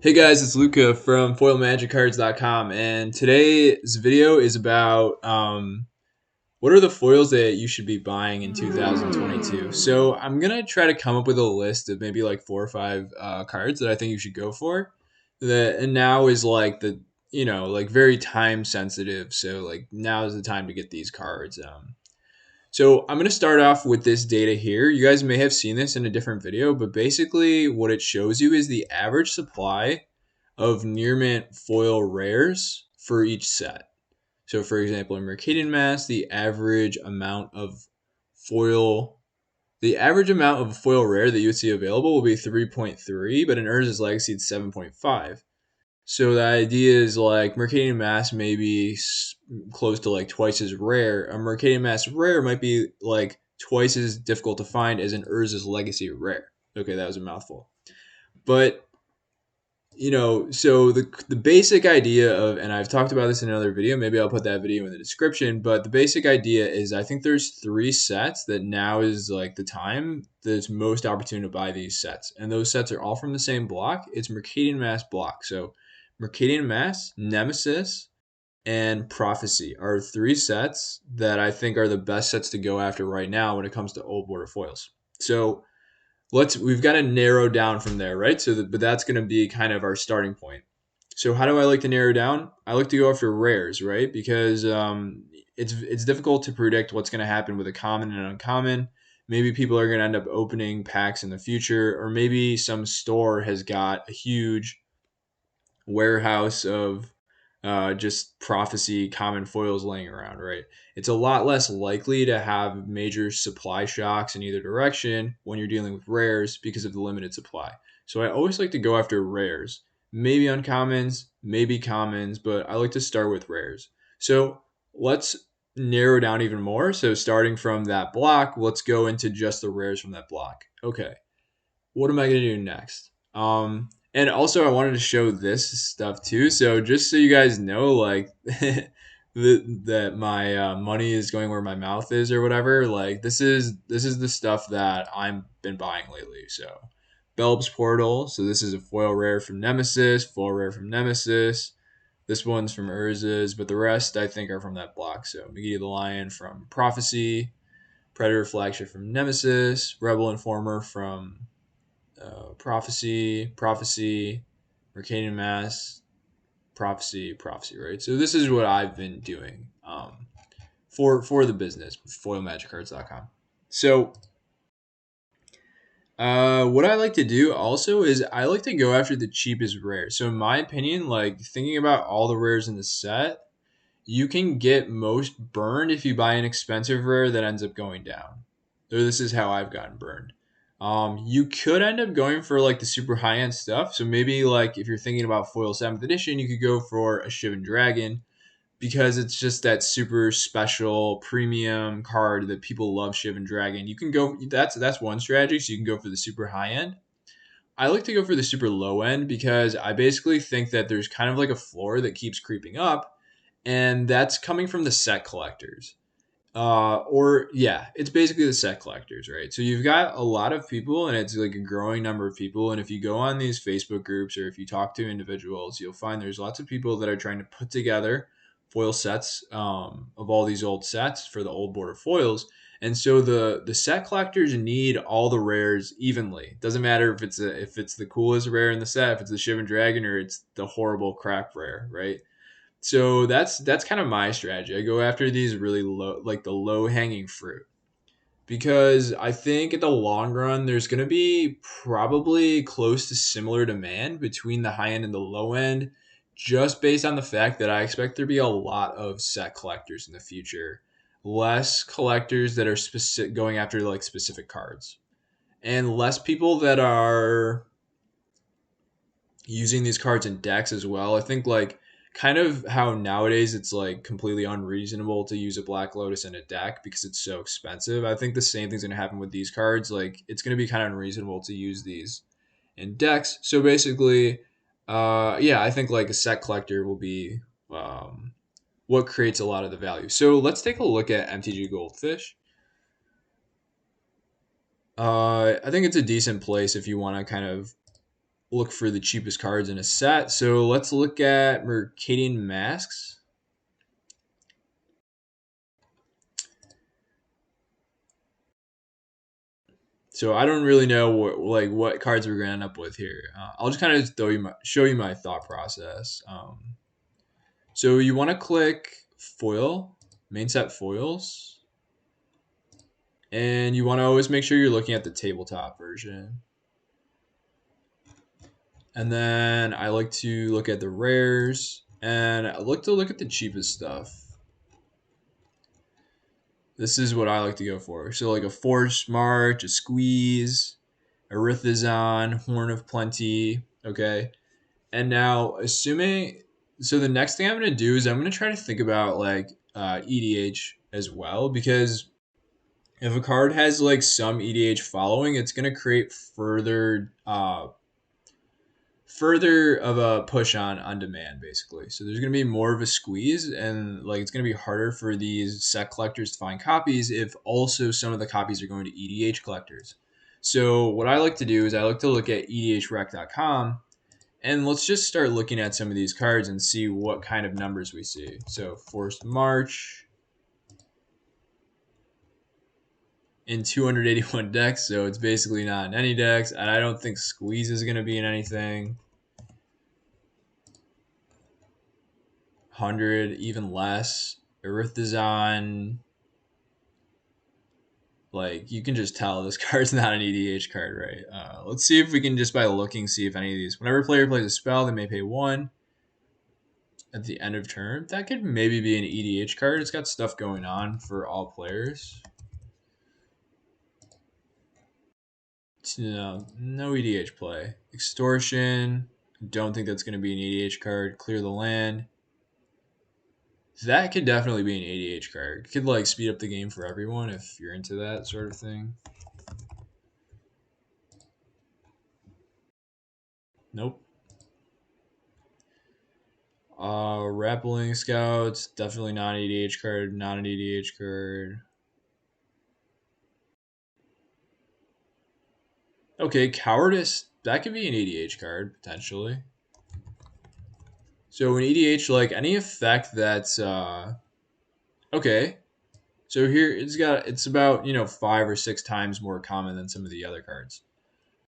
Hey guys, it's Luca from foilmagiccards.com, and today's video is about what are the foils that you should be buying in 2022. So I'm gonna try to come up with a list of maybe like 4 or 5 cards that I think you should go for. That and now is like the like very time sensitive. So like now is the time to get these cards. So I'm going to start off with this data here. You guys may have seen this in a different video, but basically what it shows you is the average supply of near mint foil rares for each set. So for example, in Mercadian Mass, foil the average amount of foil rare that you would see available will be 3.3, but in Urza's Legacy it's 7.5. So the idea is like Mercadian Mass may be close to like twice as rare. A Mercadian Mass rare might be like twice as difficult to find as an Urza's Legacy rare. Okay, that was a mouthful. But so the basic idea of, and I've talked about this in another video, maybe I'll put that video in the description, but the basic idea is I think there's 3 sets that now is like the time that's most opportune to buy these sets. And those sets are all from the same block. It's Mercadian Mass block. So Mercadian Mass, Nemesis, and Prophecy are 3 sets that I think are the best sets to go after right now when it comes to old border foils. So we've got to narrow down from there, right? But that's going to be kind of our starting point. So how do I like to narrow down? I like to go after rares, right? Because it's difficult to predict what's going to happen with a common and uncommon. Maybe people are going to end up opening packs in the future, or maybe some store has got a huge warehouse of just prophecy common foils laying around, right? It's a lot less likely to have major supply shocks in either direction when you're dealing with rares because of the limited supply. So I always like to go after rares, maybe uncommons, maybe commons, but I like to start with rares. So let's narrow down even more. So starting from that block, let's go into just the rares from that block. Okay, what am I going to do next? And also I wanted to show this stuff too. So just so you guys know, like that my money is going where my mouth is or whatever. Like this is the stuff that I've been buying lately. So Belb's Portal. So this is a foil rare from Nemesis, foil rare from Nemesis. This one's from Urza's, but the rest I think are from that block. So McGee the Lion from Prophecy, Predator Flagship from Nemesis, Rebel Informer from Prophecy, Mercadian Mass, Prophecy, right? So this is what I've been doing for the business, foilmagiccards.com. So what I like to do also is I like to go after the cheapest rare. So in my opinion, like thinking about all the rares in the set, you can get most burned if you buy an expensive rare that ends up going down. So this is how I've gotten burned. You could end up going for like the super high end stuff. So maybe like if you're thinking about foil 7th edition, you could go for a Shivan Dragon because it's just that super special premium card that people love. Shivan Dragon. You can go. That's one strategy. So you can go for the super high end. I like to go for the super low end because I basically think that there's kind of like a floor that keeps creeping up, and that's coming from the set collectors. Or yeah, it's basically the set collectors, right? So you've got a lot of people, and it's like a growing number of people. And if you go on these Facebook groups or if you talk to individuals, you'll find there's lots of people that are trying to put together foil sets of all these old sets for the old border foils. And so the set collectors need all the rares evenly. Doesn't matter if it's the coolest rare in the set, if it's the Shivan Dragon or it's the horrible crap rare, right? So that's kind of my strategy. I go after these really low, like the low hanging fruit, because I think in the long run there's going to be probably close to similar demand between the high end and the low end, just based on the fact that I expect there to be a lot of set collectors in the future, less collectors that are specific going after like specific cards, and less people that are using these cards in decks as well. I think like kind of how nowadays it's like completely unreasonable to use a Black Lotus in a deck because it's so expensive. I think the same thing's gonna happen with these cards. Like it's gonna be kind of unreasonable to use these in decks. So basically, yeah, I think like a set collector will be what creates a lot of the value. So let's take a look at MTG Goldfish. I think it's a decent place if you want to kind of look for the cheapest cards in a set. So let's look at Mercadian Masks. So I don't really know what cards we're gonna end up with here. I'll just kind of show you my thought process. So you want to click foil, main set foils, and you want to always make sure you're looking at the tabletop version. And then I like to look at the rares, and I like to look at the cheapest stuff. This is what I like to go for. So like a Force March, a Squeeze, a Rithazon, Horn of Plenty. Okay. And now assuming, so the next thing I'm going to do is I'm going to try to think about like EDH as well, because if a card has like some EDH following, it's going to create further of a push on demand, basically. So there's going to be more of a squeeze, and like it's going to be harder for these set collectors to find copies if also some of the copies are going to EDH collectors. So what I like to do is I like to look at edhrec.com, and let's just start looking at some of these cards and see what kind of numbers we see. So Forced March in 281 decks, so it's basically not in any decks, and I don't think Squeeze is going to be in anything. 100, even less. Erithazon, like you can just tell this card's not an EDH card, right? Let's see if we can just by looking see if any of these. Whenever a player plays a spell, they may pay 1 at the end of turn. That could maybe be an EDH card. It's got stuff going on for all players. No EDH play. Extortion. Don't think that's going to be an EDH card. Clear the land. That could definitely be an EDH card. It could like speed up the game for everyone if you're into that sort of thing. Nope. Rappling Scouts, definitely not an EDH card, not an EDH card. Okay, Cowardice, that could be an EDH card, potentially. So in EDH, like any effect that's okay. So here it's about 5 or 6 times more common than some of the other cards.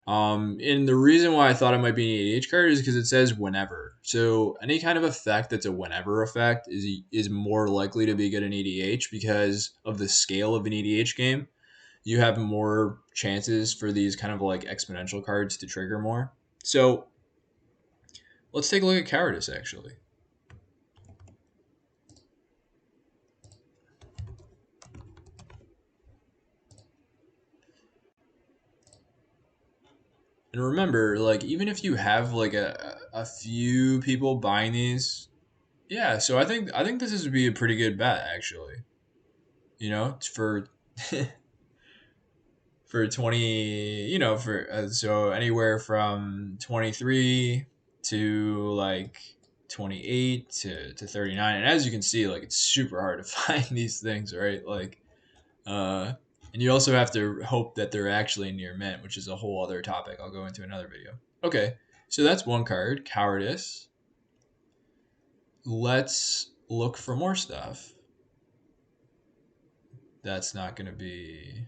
And the reason why I thought it might be an EDH card is because it says whenever. So any kind of effect that's a whenever effect is more likely to be good in EDH because of the scale of an EDH game. You have more chances for these kind of like exponential cards to trigger more. So let's take a look at Cowardice actually. And remember, like even if you have like a few people buying these, yeah. So I think this would be a pretty good bet actually. For for 20, for so anywhere from 23 to like 28 to 39. And as you can see, like it's super hard to find these things, right? Like and you also have to hope that they're actually near mint, which is a whole other topic I'll go into another video. Okay, so that's one card, Cowardice. Let's look for more stuff. That's not going to be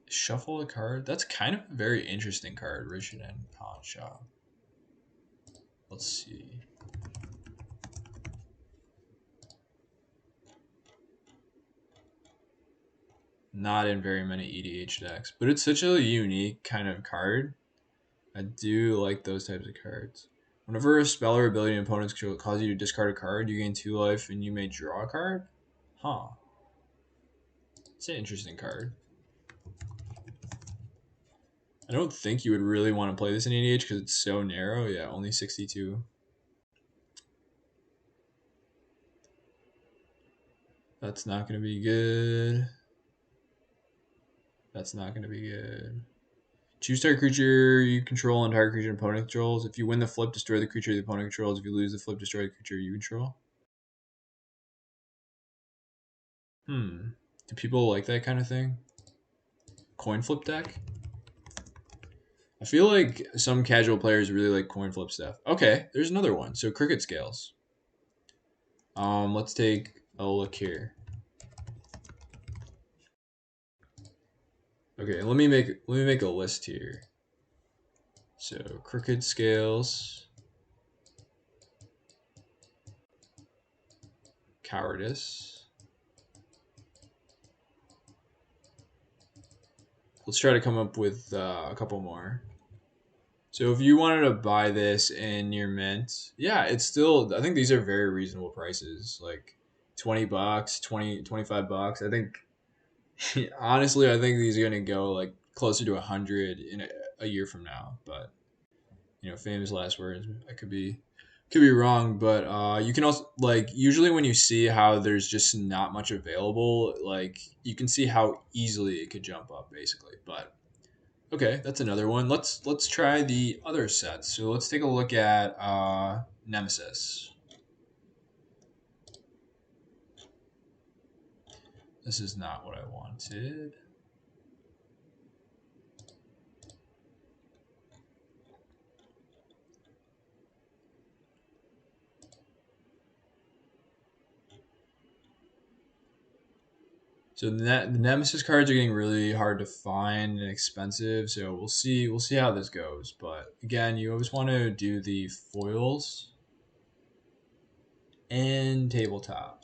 Shuffle a card. That's kind of a very interesting card, Rishinen Pawn Shop. Let's see. Not in very many EDH decks, but it's such a unique kind of card. I do like those types of cards. Whenever a spell or ability an opponent's control causes you to discard a card, you gain 2 life and you may draw a card? Huh. It's an interesting card. I don't think you would really want to play this in EDH because it's so narrow. Yeah, only 62. That's not going to be good. That's not going to be good. Choose target creature you control and target creature opponent controls. If you win the flip, destroy the creature the opponent controls. If you lose the flip, destroy the creature you control. Do people like that kind of thing? Coin flip deck? I feel like some casual players really like coin flip stuff. Okay, there's another one. So cricket scales. Let's take a look here. Okay, let me make a list here. So cricket scales, cowardice. Let's try to come up with a couple more. So if you wanted to buy this in your mint, yeah, it's still, I think these are very reasonable prices. Like $20, 20, $25. I think honestly, I think these are gonna go like closer to 100 in a year from now. But famous last words. I could be wrong, but you can also like usually when you see how there's just not much available, like you can see how easily it could jump up, basically. But okay, that's another one. Let's try the other sets. So let's take a look at Nemesis. This is not what I wanted. So the Nemesis cards are getting really hard to find and expensive. So we'll see how this goes. But again, you always want to do the foils and tabletop.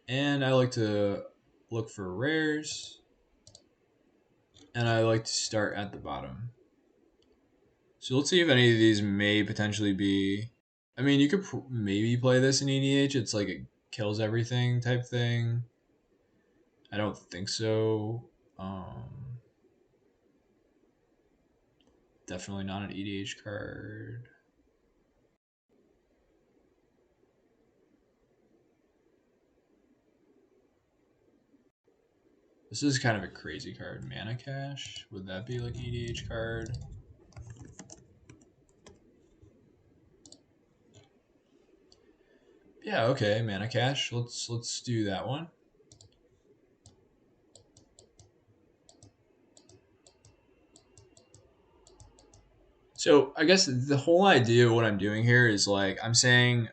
And I like to look for rares, and I like to start at the bottom. So let's see if any of these may potentially be. I mean, you could maybe play this in EDH. It's like it kills everything type thing. I don't think so. Definitely not an EDH card. This is kind of a crazy card. Mana Cache. Would that be like EDH card? Yeah, okay, Mana Cache. Let's do that one. So I guess the whole idea of what I'm doing here is like I'm saying,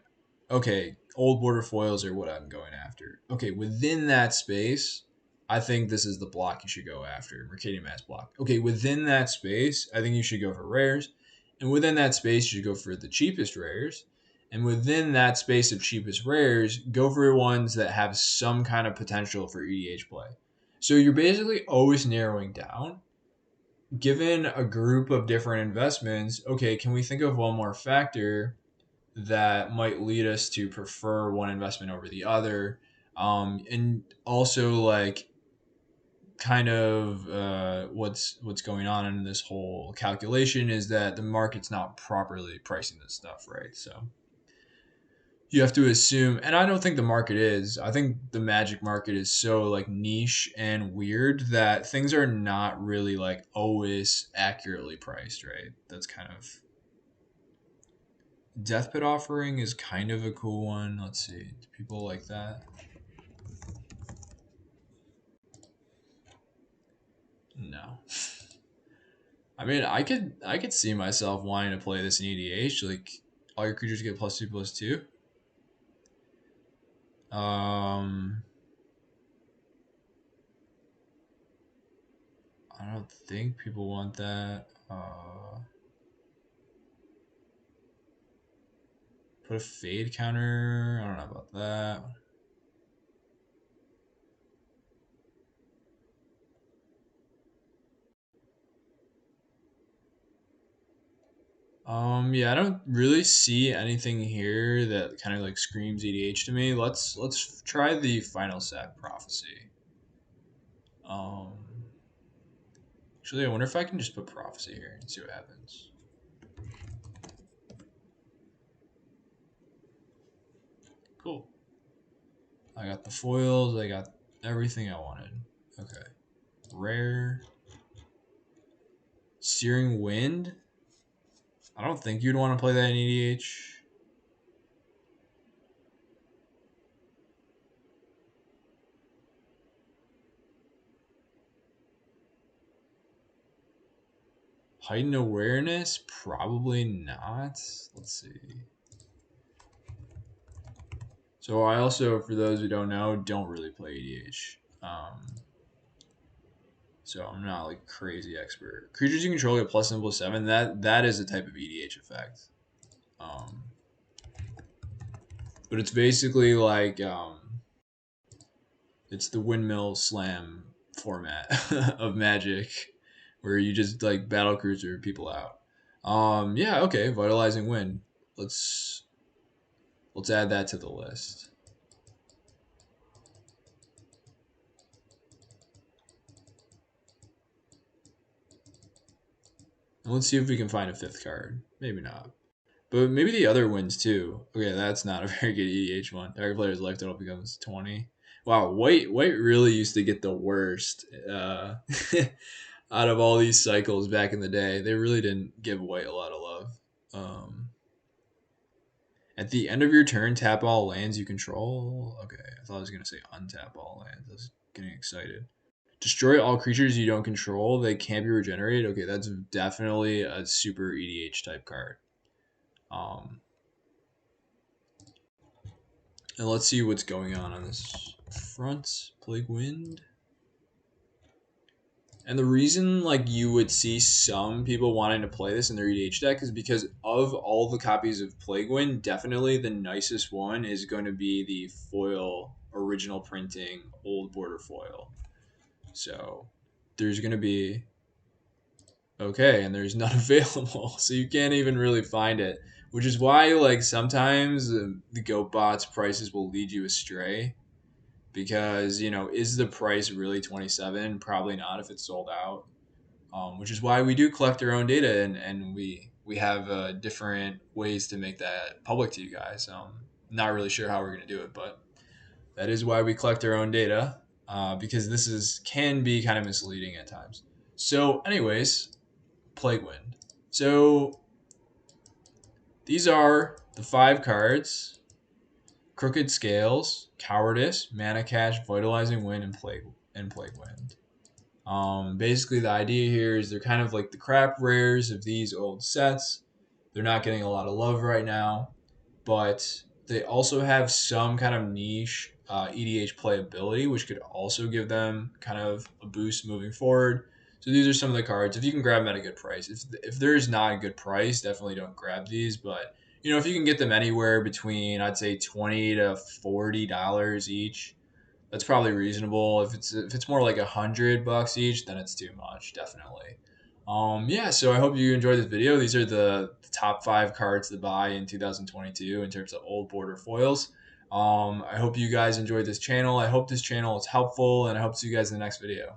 okay, old border foils are what I'm going after. Okay, within that space, I think this is the block you should go after, Mercadian Mass block. Okay, within that space, I think you should go for rares, and within that space, you should go for the cheapest rares, and within that space of cheapest rares, go for ones that have some kind of potential for EDH play. So you're basically always narrowing down given a group of different investments, okay, can we think of one more factor that might lead us to prefer one investment over the other? And also like kind of what's going on in this whole calculation is that the market's not properly pricing this stuff, right? So you have to assume, and I don't think the market is. I think the magic market is so like niche and weird that things are not really like always accurately priced, right? That's kind of Death Pit Offering is kind of a cool one. Let's see. Do people like that? No. I mean, I could see myself wanting to play this in EDH. Like all your creatures get +2/+2. Um, I don't think people want that. Put a fade counter. I don't know about that. Yeah, I don't really see anything here that kind of like screams EDH to me. Let's try the final set prophecy. Um, Actually, I wonder if I can just put prophecy here and see what happens. Cool. I got the foils. I got everything I wanted. Okay. Rare. Searing Wind. I don't think you'd want to play that in EDH. Heightened awareness? Probably not. Let's see. So I also, for those who don't know, don't really play EDH. So I'm not like crazy expert. Creatures you control get plus +7 +7. That is a type of EDH effect. Um, but it's basically like it's the windmill slam format of Magic, where you just like battle cruiser people out. Yeah, okay, vitalizing wind. Let's add that to the list. And let's see if we can find a fifth card. Maybe not. But maybe the other wins too. Okay, that's not a very good EDH one. Target player's life total becomes 20. Wow, white really used to get the worst out of all these cycles back in the day. They really didn't give white a lot of love. Um, at the end of your turn, tap all lands you control. Okay, I thought I was gonna say untap all lands. I was getting excited. Destroy all creatures you don't control. They can't be regenerated. Okay, that's definitely a super EDH type card. Um, and let's see what's going on this front. Plague Wind. And the reason like you would see some people wanting to play this in their EDH deck is because of all the copies of Plague Wind, definitely the nicest one is going to be the foil original printing old border foil. So there's going to be okay, and there's none available, so you can't even really find it. Which is why like sometimes the goat bots prices will lead you astray because is the price really 27? Probably not if it's sold out. Which is why we do collect our own data and we have different ways to make that public to you guys. Not really sure how we're going to do it, but that is why we collect our own data because this can be kind of misleading at times. So, anyways, Plague Wind. So these are the 5 cards: Crooked Scales, Cowardice, Mana Cache, Vitalizing Wind, and Plague Wind. Basically, the idea here is they're kind of like the crap rares of these old sets. They're not getting a lot of love right now, but they also have some kind of niche EDH playability, which could also give them kind of a boost moving forward. So these are some of the cards. If you can grab them at a good price, if there's not a good price, definitely don't grab these. But if you can get them anywhere between I'd say $20 to $40 each, that's probably reasonable. If it's more like $100 each, then it's too much, definitely. Yeah, so I hope you enjoyed this video. These are the top 5 cards to buy in 2022 in terms of old border foils. I hope you guys enjoyed this channel. I hope this channel is helpful, and I hope to see you guys in the next video.